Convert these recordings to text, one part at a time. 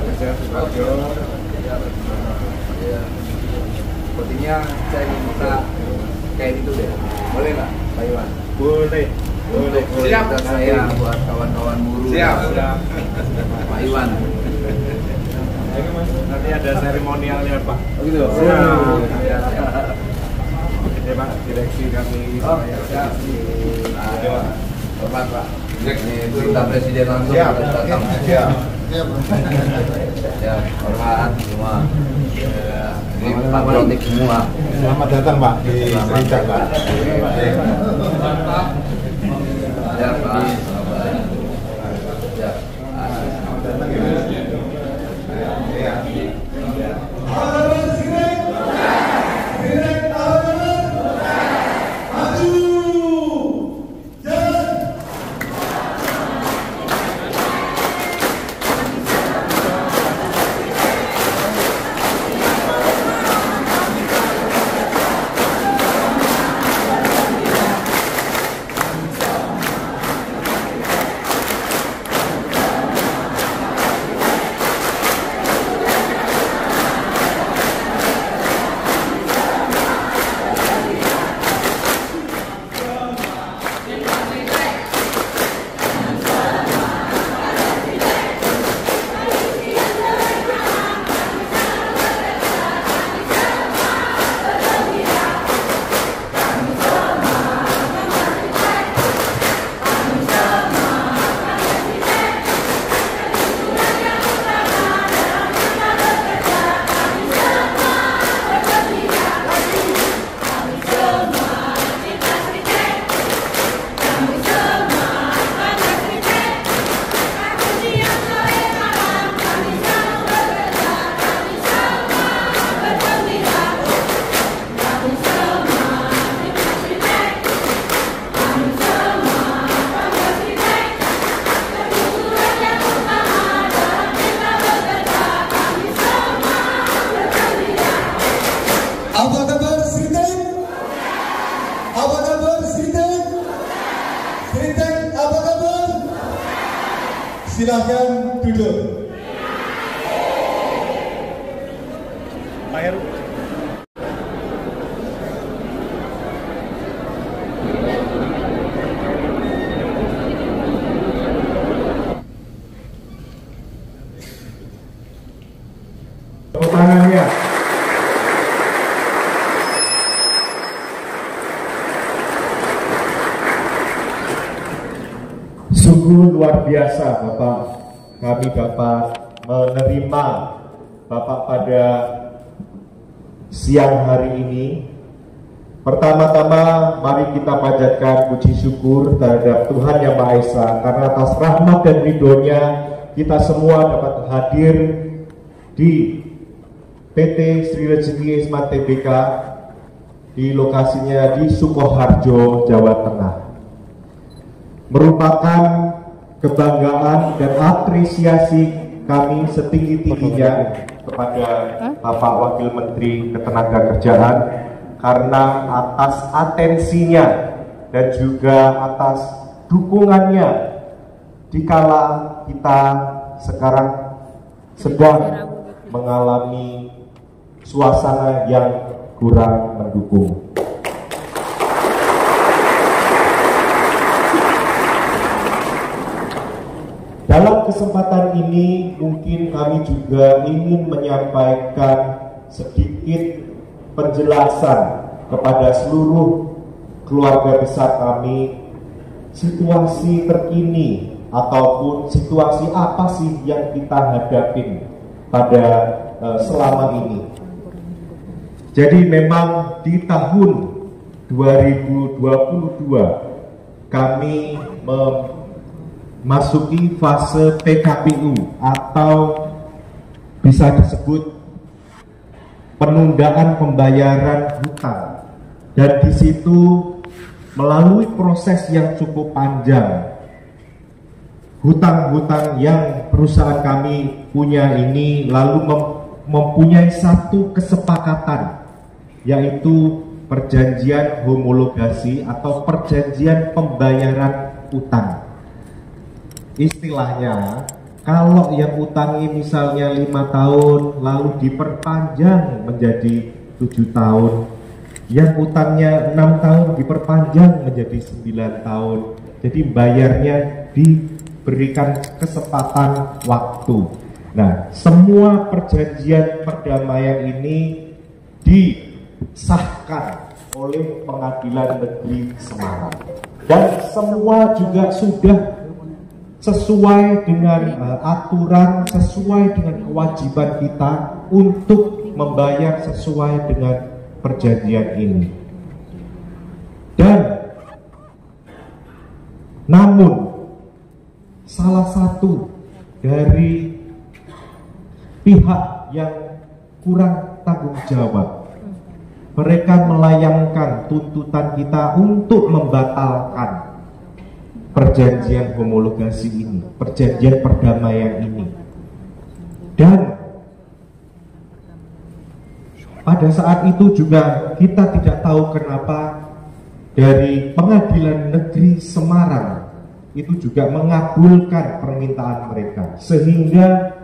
kerja Suparjo. Ya. Sepertinya saya ingin minta kayak gitu deh. Boleh nggak, Pak Iwan? Boleh. Siap. Saya buat kawan-kawan buruh. Siap. Pak Iwan. Ini Mas, nanti ada seremonialnya Pak. Oh gitu. Ini Pak, direksi kami. Siap. Hormat Pak. Ini perintah Presiden langsung harus datang. Siap. Ya, hormat semua. Ini patriotik semua. Selamat datang Pak di Sericak Pak. Ya Pak. Apa kabar Seritek? Apa kabar Seritek? Seritek, apa kabar? Silahkan duduk. Pak Heru. Tangannya. Sungguh luar biasa Bapak, kami dapat menerima Bapak pada siang hari ini. Pertama-tama mari kita panjatkan puji syukur terhadap Tuhan Yang Maha Esa, karena atas rahmat dan ridho-Nya kita semua dapat hadir di PT Sri Rezeki Isma Tbk di lokasinya di Sukoharjo, Jawa Tengah. Merupakan kebanggaan dan apresiasi kami setinggi-tingginya kepada Bapak Wakil Menteri Ketenagakerjaan karena atas atensinya dan juga atas dukungannya dikala kita sekarang sedang mengalami suasana yang kurang mendukung. Dalam kesempatan ini mungkin kami juga ingin menyampaikan sedikit penjelasan kepada seluruh keluarga besar kami situasi terkini ataupun situasi apa sih yang kita hadapin pada selama ini. Jadi memang di tahun 2022 kami memasuki fase PKPU atau bisa disebut penundaan pembayaran hutang, dan di situ melalui proses yang cukup panjang, hutang-hutang yang perusahaan kami punya ini lalu mempunyai satu kesepakatan, yaitu perjanjian homologasi atau perjanjian pembayaran utang. Istilahnya Kalau yang utangi misalnya 5 tahun lalu diperpanjang menjadi 7 tahun, yang utangnya 6 tahun diperpanjang menjadi 9 tahun. Jadi bayarnya diberikan kesempatan waktu. Nah, semua perjanjian perdamaian ini disahkan oleh Pengadilan Negeri Semarang, dan semua juga sudah sesuai dengan aturan, sesuai dengan kewajiban kita untuk membayar sesuai dengan perjanjian ini. Dan namun salah satu dari pihak yang kurang tanggung jawab, mereka melayangkan tuntutan kita untuk membatalkan perjanjian homologasi ini, perjanjian perdamaian ini. Dan pada saat itu juga kita tidak tahu kenapa dari Pengadilan Negeri Semarang itu juga mengabulkan permintaan mereka, sehingga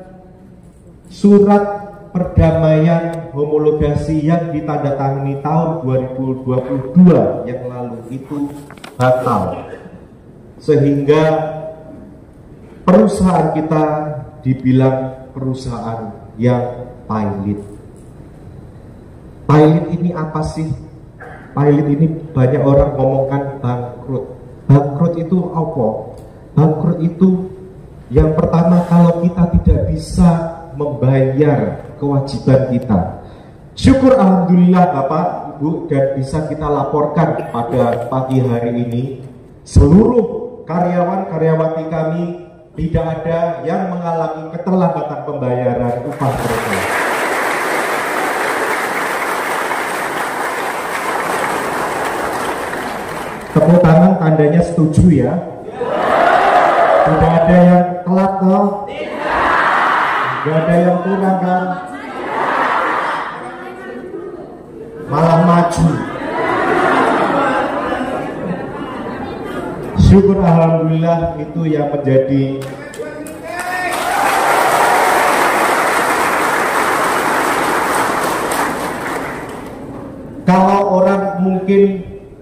surat perdamaian homologasi yang ditandatangani tahun 2022 yang lalu itu batal, sehingga perusahaan kita dibilang perusahaan yang pailit. Pailit ini apa sih? Pailit ini banyak orang ngomongkan bangkrut. Bangkrut itu apa? Bangkrut itu yang pertama, kalau kita tidak bisa membayar kewajiban kita. Syukur alhamdulillah Bapak, Ibu, dan bisa kita laporkan pada pagi hari ini, seluruh karyawan-karyawati kami tidak ada yang mengalami keterlambatan pembayaran upah mereka. Tepuk tangan tandanya setuju ya. Tidak ada yang telat toh? Tidak ada yang kurang kan? Malah maju. Syukur alhamdulillah, itu yang menjadi kalau orang mungkin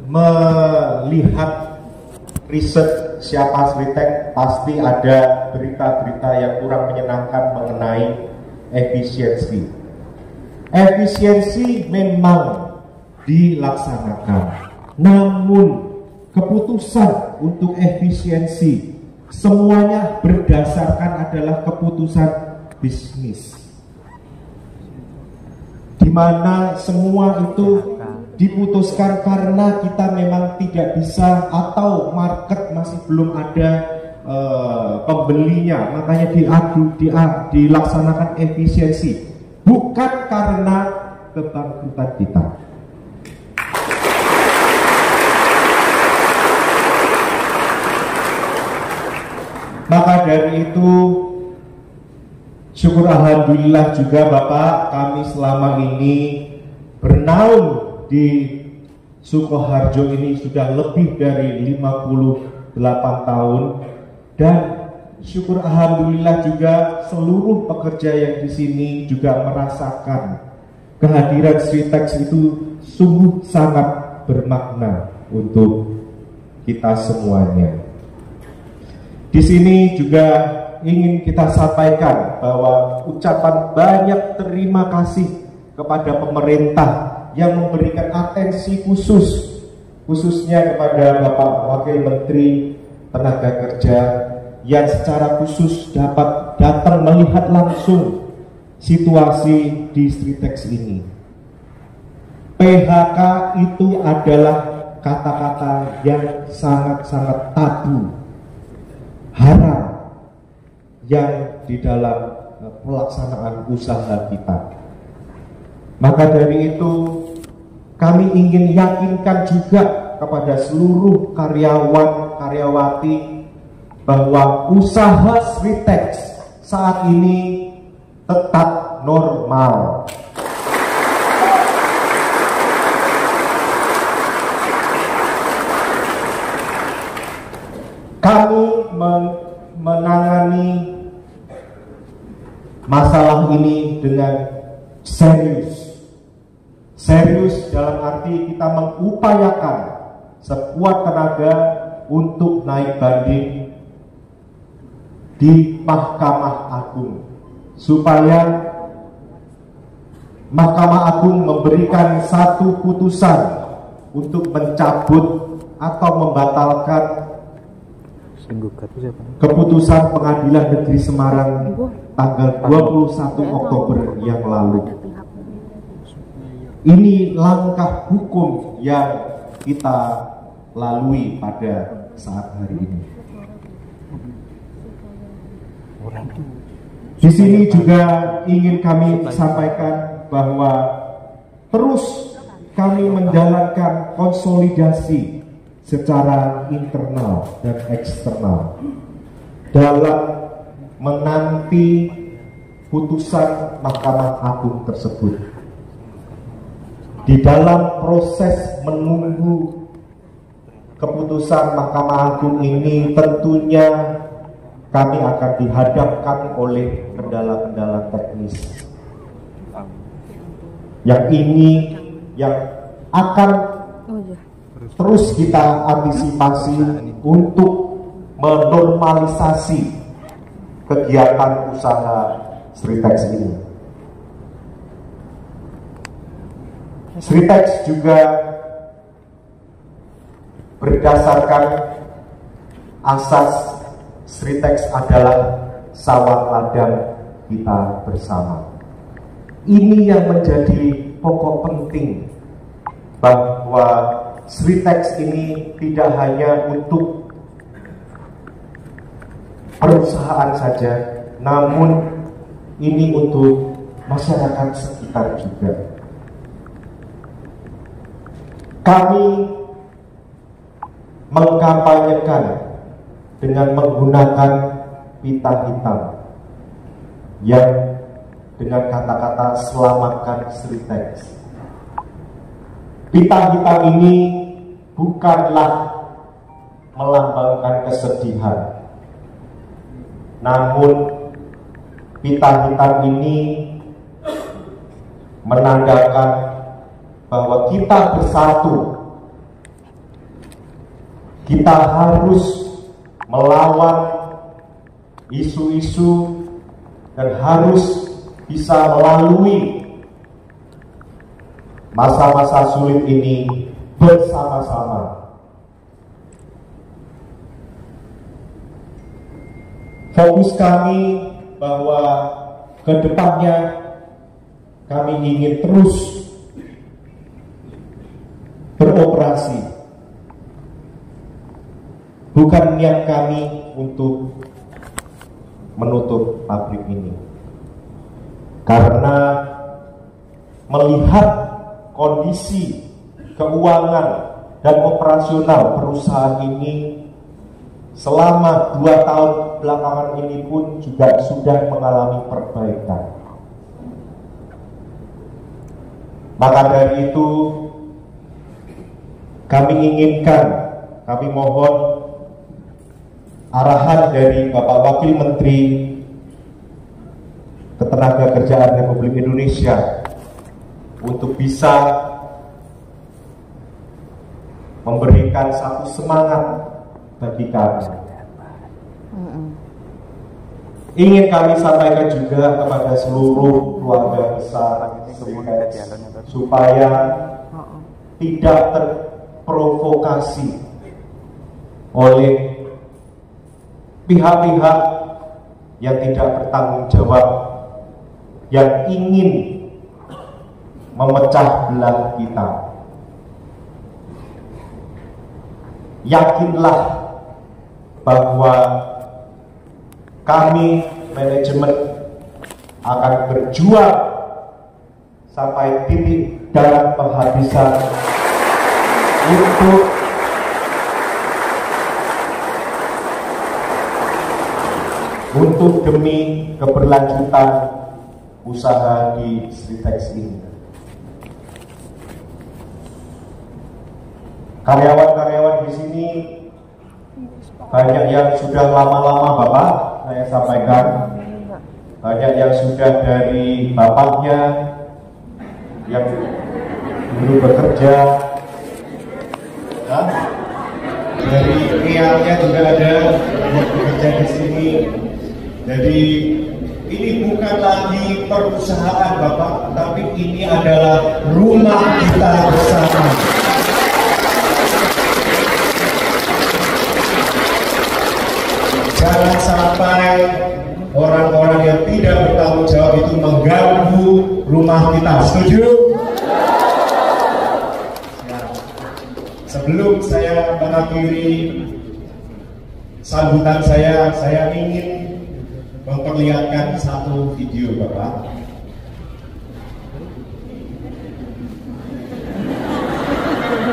melihat riset siapa Sritek, pasti ada berita-berita yang kurang menyenangkan mengenai efisiensi. Efisiensi memang dilaksanakan, namun keputusan untuk efisiensi semuanya berdasarkan adalah keputusan bisnis, di mana semua itu diputuskan karena kita memang tidak bisa atau market masih belum ada pembelinya, makanya dilaksanakan efisiensi, bukan karena kebangkrutan kita. Maka dari itu syukur alhamdulillah juga Bapak, kami selama ini bernaung di Sukoharjo ini sudah lebih dari 58 tahun, dan syukur alhamdulillah juga seluruh pekerja yang di sini juga merasakan kehadiran Sritek itu sungguh sangat bermakna untuk kita semuanya. Di sini juga ingin kita sampaikan bahwa ucapan banyak terima kasih kepada pemerintah yang memberikan atensi khususnya kepada Bapak Wakil Menteri Tenaga Kerja yang secara khusus dapat datang melihat langsung situasi di Sritex ini. PHK itu adalah kata-kata yang sangat-sangat tabu, haram yang di dalam pelaksanaan usaha kita. Maka dari itu kami ingin yakinkan juga kepada seluruh karyawan karyawati bahwa usaha Sritex saat ini tetap normal. Kami menangani ini dengan serius. Serius dalam arti kita mengupayakan sekuat tenaga untuk naik banding di Mahkamah Agung, supaya Mahkamah Agung memberikan satu putusan untuk mencabut atau membatalkan keputusan Pengadilan Negeri Semarang tanggal 21 Oktober yang lalu. Ini langkah hukum yang kita lalui pada saat hari ini. Di sini juga ingin kami sampaikan bahwa terus kami menjalankan konsolidasi secara internal dan eksternal dalam menanti putusan Mahkamah Agung tersebut. Di dalam proses menunggu keputusan Mahkamah Agung ini, tentunya kami akan dihadapkan oleh kendala-kendala teknis yang ini yang akan terus kita antisipasi untuk menormalisasi kegiatan usaha Sritex ini. Sritex juga berdasarkan asas Sritex adalah sawah ladang kita bersama. Ini yang menjadi pokok penting, bahwa Sritex ini tidak hanya untuk perusahaan saja, namun ini untuk masyarakat sekitar juga. Kami mengkampanyekan dengan menggunakan pita hitam yang dengan kata-kata selamatkan Sritex. Pita hitam ini bukanlah melambangkan kesedihan, namun pita hitam ini menandakan bahwa kita bersatu. Kita harus melawan isu-isu dan harus bisa melalui masa-masa sulit ini bersama-sama. Fokus kami bahwa ke depannya kami ingin terus beroperasi. Bukan niat kami untuk menutup pabrik ini, karena melihat kondisi keuangan dan operasional perusahaan ini selama 2 tahun belakangan ini pun juga sudah mengalami perbaikan. Maka dari itu kami mohon arahan dari Bapak Wakil Menteri Ketenagakerjaan Republik Indonesia untuk bisa memberikan satu semangat bagi kami. Ingin kami sampaikan juga kepada seluruh keluarga besar Sritex supaya tidak terprovokasi oleh pihak-pihak yang tidak bertanggung jawab, yang ingin memecah belah kita. Yakinlah bahwa kami manajemen akan berjuang sampai titik darah penghabisan untuk demi keberlanjutan usaha di Sritex ini. Karyawan-karyawan di sini banyak yang sudah lama-lama Bapak, saya sampaikan banyak yang sudah dari bapaknya yang dulu bekerja, dari eyangnya juga ada yang bekerja di sini. Jadi ini bukan lagi perusahaan Bapak, tapi ini adalah rumah kita bersama. Jangan sampai orang-orang yang tidak bertanggung jawab itu mengganggu rumah kita. Setuju? Sebelum saya mengakhiri sambutan saya ingin memperlihatkan satu video, Bapak.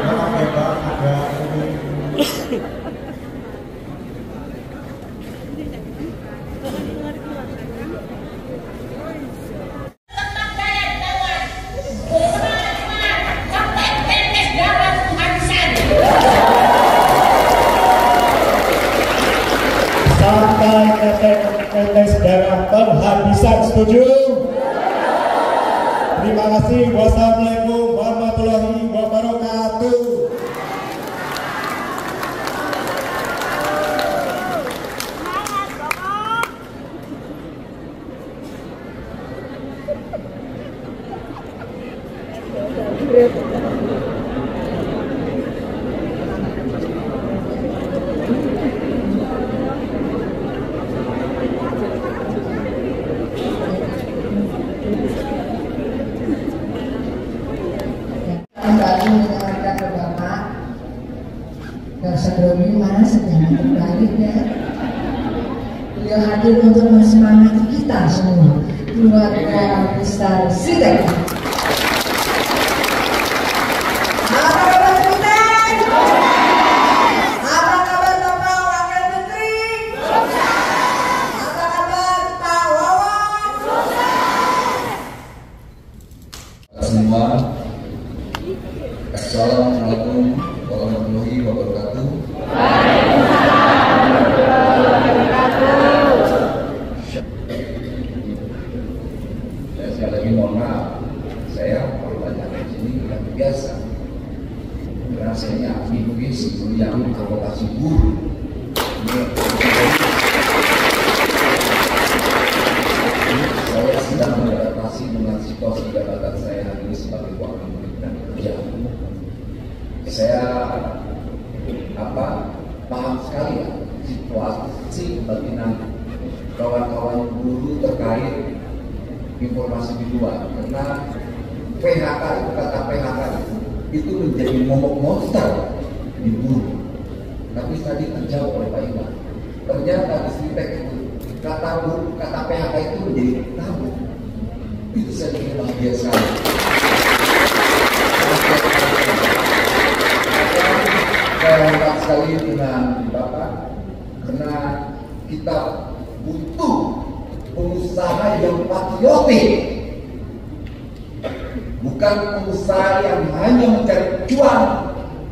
Maaf ya, Pak, ada tetes darah penghabisan. Setuju? Terima kasih. Wassalamualaikum warahmatullahi wabarakatuh. Mendengarkan ke Bapak, Pak Sadoni mana sedang berbalik ya. Beliau hadir untuk mensemangati kita semua, keluarga besar Sritek. Apa kabar Sritek? Apa kabar Bapak Wakil Menteri? Apa kabar Pak Wawan? Semua. Assalamualaikum warahmatullahi wabarakatuh. Saya lagi mohon maaf, saya kalau banyak di sini tidak biasa. Rasanya linguis yang provokasi guru. Saya sedang beradaptasi dengan situasi jabatan saya hari ini sebagai wakil menteri dan kerja. Saya paham sekali ya situasi bagian kawan-kawan guru terkait informasi di luar, karena PHK itu, kata PHK itu menjadi momok monster di guru. Tapi tadi terjawab oleh Pak Iwan, ternyata di Sritek itu kata guru, kata PHK itu menjadi tabu. Itu saya pikir bahagia sekali. Saya lengkap sekali dengan Bapak, karena kita butuh pengusaha yang patriotik, bukan pengusaha yang hanya mencari cuan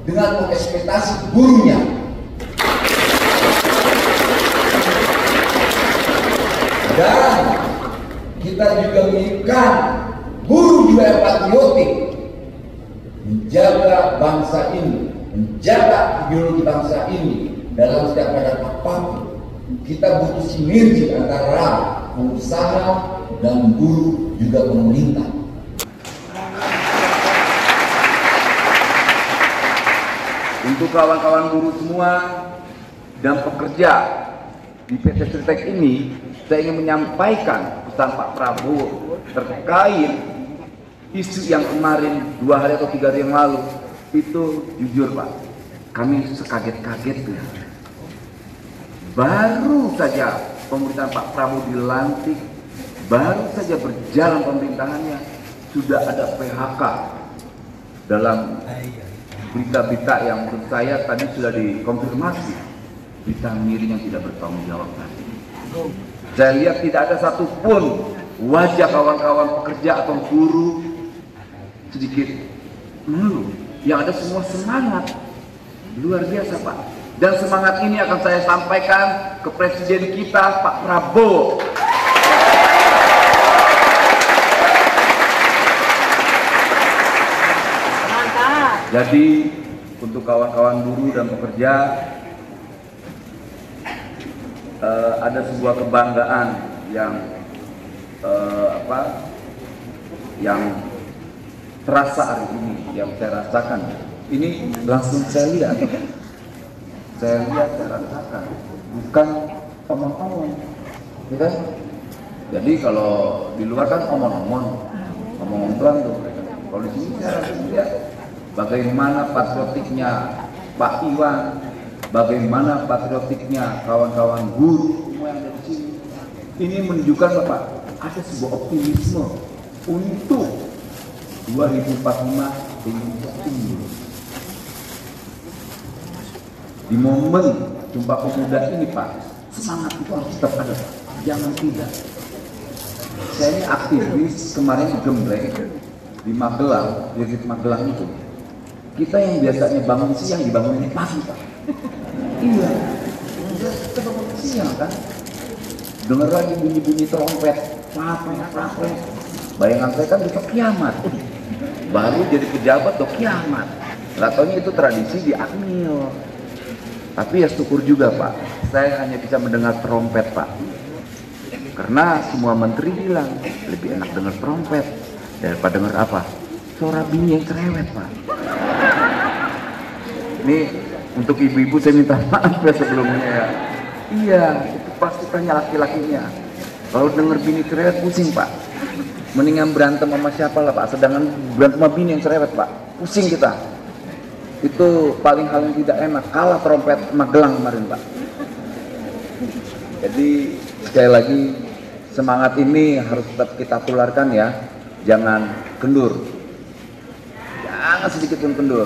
dengan mengeksploitasi gurunya. Dan kita juga menginginkan guru juga yang patriotik, menjaga bangsa ini, menjaga ideologi bangsa ini dalam setiap keadaan apapun. Kita butuh sinergi antara pengusaha dan guru juga pemerintah. Untuk kawan-kawan guru semua dan pekerja di PT Sritek ini, saya ingin menyampaikan pesan Pak Prabowo terkait isu yang kemarin 2 hari atau 3 hari yang lalu. Itu jujur Pak, kami sekaget-kaget ya. Baru saja pemerintahan Pak Prabowo dilantik, baru saja berjalan pemerintahannya, sudah ada PHK dalam berita-berita yang menurut saya tadi sudah dikonfirmasi, berita miring yang tidak bertanggung jawab tadi. Saya lihat tidak ada satupun wajah kawan-kawan pekerja atau guru sedikit mengeluh. Yang ada semua semangat, luar biasa Pak. Dan semangat ini akan saya sampaikan ke Presiden kita Pak Prabowo. Jadi untuk kawan-kawan buruh dan pekerja, ada sebuah kebanggaan yang yang terasa hari ini, yang saya rasakan. Ini langsung saya lihat, saya rasakan, bukan omong-omong, ya kan? Jadi kalau di luar kan omong-omong pelan tuh. Kalau di sini saya rasa lihat bagaimana patriotiknya Pak Iwan, bagaimana patriotiknya kawan-kawan guru semua yang ada di sini. Ini menunjukkan Bapak ada sebuah optimisme untuk 2045 Indonesia unggul. Di momen Sumpah Pemuda ini Pak, semangat itu harus tetap ada Pak, jangan tidak. Saya ini aktivis kemarin di Gembleng, di Magelang, di Magelang itu. Kita yang biasanya bangun siang dibangunin pagi Pak. Iya, kita bangun siang kan. Dengar lagi bunyi-bunyi trompet, papet. Bayangan saya kan besok kiamat. Baru jadi pejabat tuh kiamat. Katanya itu tradisi di Akmil. Tapi ya syukur juga Pak, saya hanya bisa mendengar trompet Pak. Karena semua menteri bilang lebih enak dengar trompet daripada dengar apa? Suara binyi yang cerewet Pak. Ini untuk ibu-ibu saya minta maaf ya sebelumnya ya. Iya, itu pasti tanya laki-lakinya. Kalau dengar bini cerewet pusing Pak. Mendingan berantem sama siapa lah Pak. Sedangkan berantem sama bini yang cerewet Pak, pusing kita. Itu paling hal yang tidak enak. Kalah trompet Magelang kemarin Pak. Jadi sekali lagi semangat ini harus tetap kita tularkan ya. Jangan kendur. Jangan sedikit pun kendur.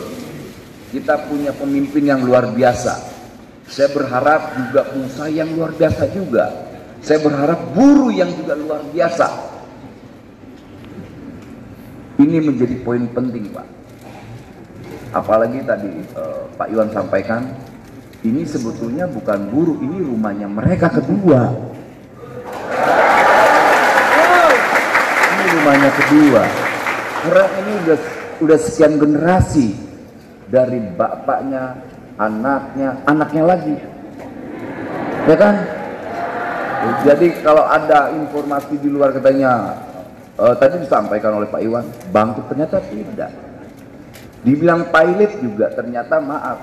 Kita punya pemimpin yang luar biasa. Saya berharap juga pengusaha yang luar biasa juga. Saya berharap buruh yang juga luar biasa. Ini menjadi poin penting Pak. Apalagi tadi Pak Iwan sampaikan, ini sebetulnya bukan buruh, ini rumahnya mereka kedua. Ini rumahnya kedua. Karena ini udah sekian generasi dari bapaknya, anaknya lagi, ya kan? Jadi kalau ada informasi di luar katanya, tadi disampaikan oleh Pak Iwan, bangkit, ternyata tidak. Dibilang pilot juga ternyata maaf.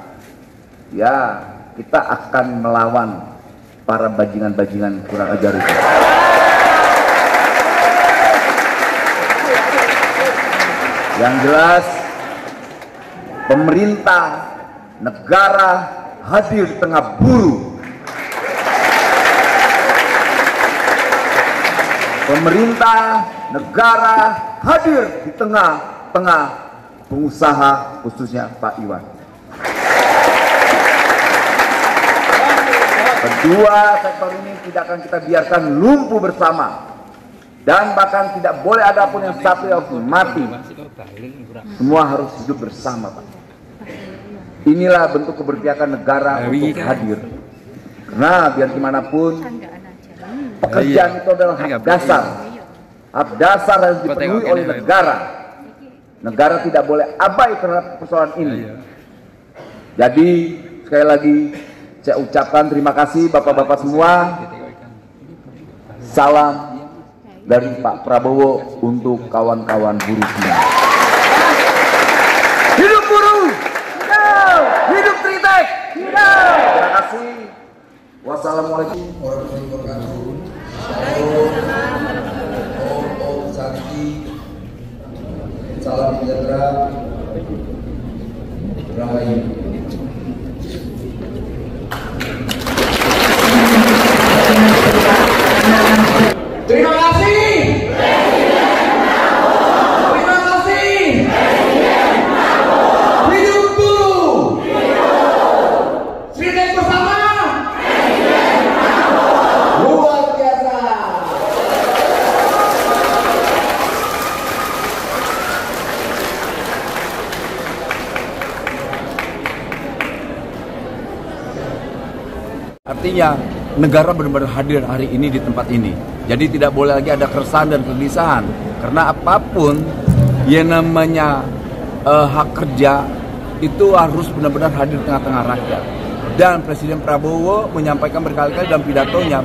Ya, kita akan melawan para bajingan-bajingan kurang ajar itu. Yang jelas, pemerintah, negara hadir di tengah buruh. Pemerintah, negara hadir di tengah-tengah pengusaha, khususnya Pak Iwan. Kedua sektor ini tidak akan kita biarkan lumpuh bersama. Dan bahkan tidak boleh ada pun yang satu yang mati. Semua harus hidup bersama Pak. Inilah bentuk keberpihakan negara untuk hadir. Karena biar gimana pun, pekerjaan itu adalah hak dasar. Hak dasar harus dipenuhi oleh negara. Negara tidak boleh abai terhadap persoalan ini. Jadi sekali lagi saya ucapkan terima kasih Bapak-bapak semua. Salam dari Pak Prabowo untuk kawan-kawan buruh semua. Hidup buruh! Hidup Tritek! Terima kasih. Wassalamualaikum warahmatullahi wabarakatuh. Om Santi, salam sejahtera, Rahayu. Terima kasih. Terima kasih. Hidup buruh. Tritek bersama. Luar biasa. Artinya negara benar-benar hadir hari ini di tempat ini. Jadi tidak boleh lagi ada keresahan dan kegelisahan. Karena apapun yang namanya hak kerja itu harus benar-benar hadir di tengah-tengah rakyat. Dan Presiden Prabowo menyampaikan berkali-kali dalam pidatonya,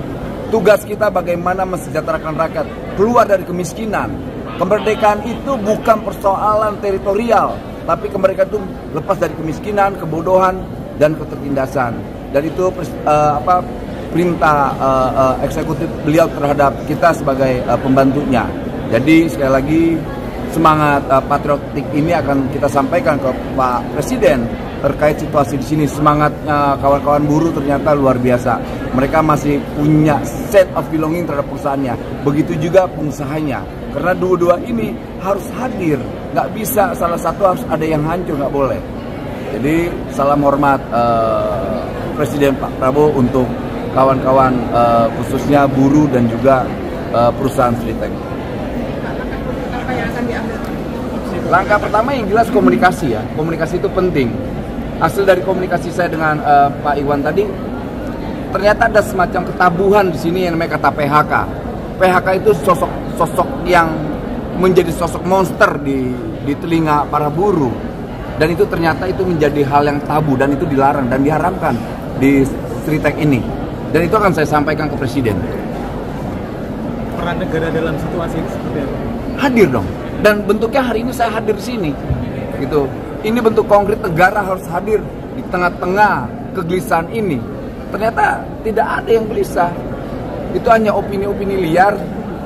tugas kita bagaimana mensejahterakan rakyat, keluar dari kemiskinan. Kemerdekaan itu bukan persoalan teritorial, tapi kemerdekaan itu lepas dari kemiskinan, kebodohan, dan ketertindasan. Dan itu perintah eksekutif beliau terhadap kita sebagai pembantunya. Jadi sekali lagi semangat patriotik ini akan kita sampaikan ke Pak Presiden terkait situasi di sini. Semangatnya kawan-kawan buruh ternyata luar biasa. Mereka masih punya set of belonging terhadap perusahaannya. Begitu juga pengusahanya. Karena dua-dua ini harus hadir. Nggak bisa salah satu harus ada yang hancur, nggak boleh. Jadi salam hormat Presiden Pak Prabowo untuk kawan-kawan khususnya buruh dan juga perusahaan Sritek. Langkah pertama yang jelas komunikasi ya. Komunikasi itu penting. Hasil dari komunikasi saya dengan Pak Iwan tadi, ternyata ada semacam ketabuhan di sini yang namanya kata PHK. PHK itu sosok yang menjadi sosok monster di telinga para buruh. Dan itu ternyata itu menjadi hal yang tabu dan itu dilarang dan diharamkan di Sritek ini. Dan itu akan saya sampaikan ke Presiden. Peran negara dalam situasi ini seperti apa? Hadir dong. Dan bentuknya hari ini saya hadir di sini. Gitu. Ini bentuk konkret negara harus hadir di tengah-tengah kegelisahan ini. Ternyata tidak ada yang gelisah. Itu hanya opini-opini liar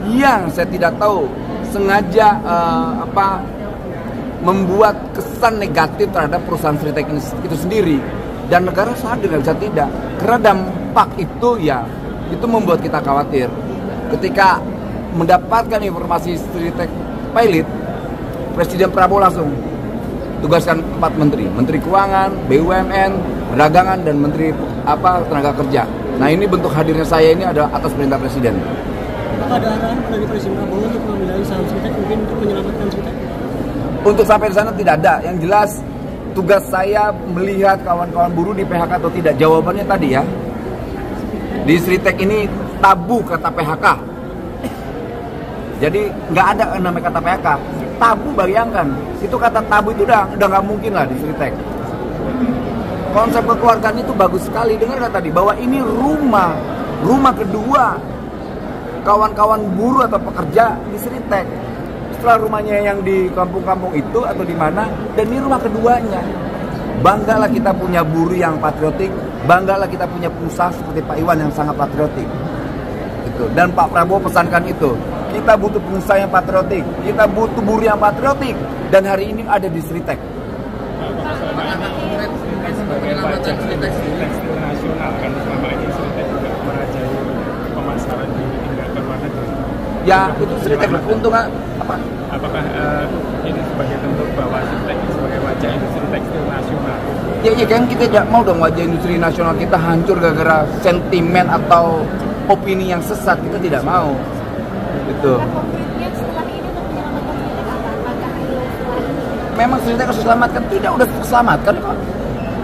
yang saya tidak tahu sengaja membuat kesan negatif terhadap perusahaan Sritek itu sendiri. Dan negara harus hadir, nggak bisa tidak. Karena dampak itu ya, itu membuat kita khawatir. Ketika mendapatkan informasi Sritek pilot, Presiden Prabowo langsung tugaskan 4 menteri, Menteri Keuangan, BUMN, Perdagangan, dan Menteri Tenaga Kerja. Nah ini bentuk hadirnya saya ini adalah atas perintah Presiden. Apakah ada arahan dari Presiden Prabowo untuk mengambil saham Sritek mungkin untuk menyelamatkan Sritek? Untuk sampai di sana tidak ada. Yang jelas tugas saya melihat kawan-kawan buruh di PHK atau tidak. Jawabannya tadi ya, di Sritek ini tabu kata PHK. Jadi nggak ada namanya kata PHK. Tabu, bayangkan. Itu kata tabu itu udah nggak mungkin lah di Sritek. Konsep kekeluargaan itu bagus sekali. Dengar tadi bahwa ini rumah kedua kawan-kawan buruh atau pekerja di Sritek. Setelah rumahnya yang di kampung-kampung itu atau di mana, dan ini rumah keduanya. Banggalah kita punya buruh yang patriotik, banggalah kita punya pengusaha seperti Pak Iwan yang sangat patriotik. Gitu. Dan Pak Prabowo pesankan itu. Kita butuh pengusaha yang patriotik, kita butuh buruh yang patriotik, dan hari ini ada di Sritek. Sebagai wajah tekstil nasional kan selama ini Sritek juga merajai pemasaran di tingkat luar negeri. Ya itu Sritek keuntungan apa? Apakah ini sebagai bentuk bahwa Sritek sebagai wajah industri tekstil nasional? Ya kan kita tidak mau dong wajah industri nasional kita hancur gara-gara sentimen atau opini yang sesat, kita tidak mau. Gitu. Memang Sritek harus diselamatkan, tidak udah terselamatkan kok.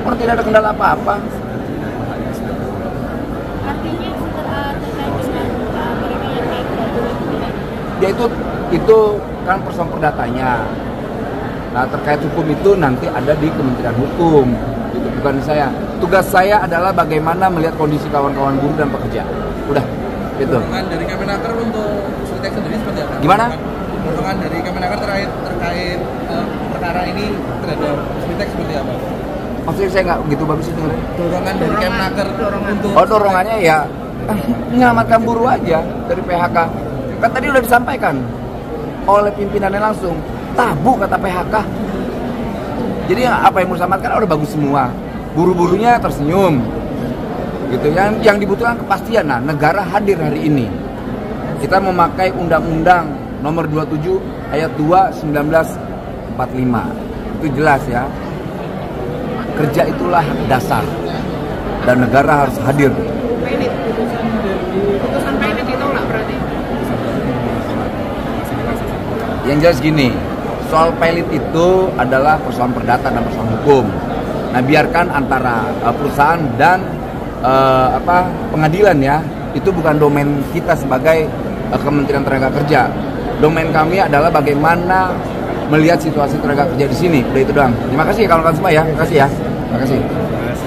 Orang tidak ada kendala apa-apa. Artinya terkait dengan Ya itu kan persoalan perdatanya. Nah terkait hukum itu nanti ada di Kementerian Hukum. Itu bukan saya. Tugas saya adalah bagaimana melihat kondisi kawan-kawan buruh dan pekerja. Udah, gitu. Dorongan dari Kemenaker untuk Sritek sendiri seperti apa? Gimana? Dorongan dari Kemenaker terkait perkara ini terhadap Sritek seperti apa? Maksudnya saya nggak gitu bagus itu. Dorongan dari Kemenaker untuk Dorongannya ya menyelamatkan buruh aja dari PHK. Kan tadi udah disampaikan oleh pimpinannya langsung, tabu kata PHK. Jadi apa yang mau diselamatkan udah bagus semua. Buruh-buruhnya tersenyum. Gitu. Yang dibutuhkan kepastian. Nah, negara hadir hari ini. Kita memakai Undang-Undang Nomor 27 Ayat 2 1945. Itu jelas ya. Kerja itulah dasar dan negara harus hadir. Putusan pilot ditolak berarti. Yang jelas gini, soal pilot itu adalah persoalan perdata dan persoalan hukum. Nah, biarkan antara perusahaan dan pengadilan ya, itu bukan domain kita sebagai Kementerian Tenaga Kerja. Domain kami adalah bagaimana melihat situasi tenaga kerja di sini. Udah itu doang. Terima kasih kawan-kawan semua ya. Terima kasih ya. Terima kasih.